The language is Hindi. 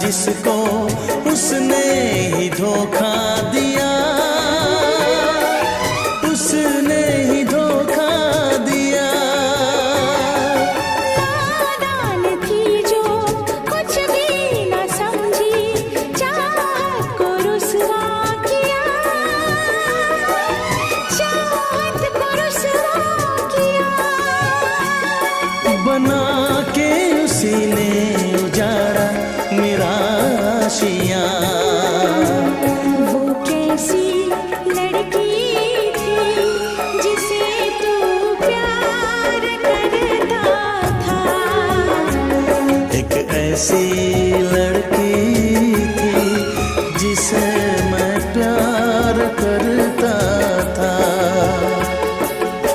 जिसको उसने ही धोखा दिया, उसने ही धोखा दिया। नादान थी जो कुछ भी न समझी, चाहत को रुसवा किया, चाहत को रुसवा किया। बना के उसी ने उजाड़ा मेरा आशियाँ। वो कैसी लड़की थी जिसे तू प्यार करता था। एक ऐसी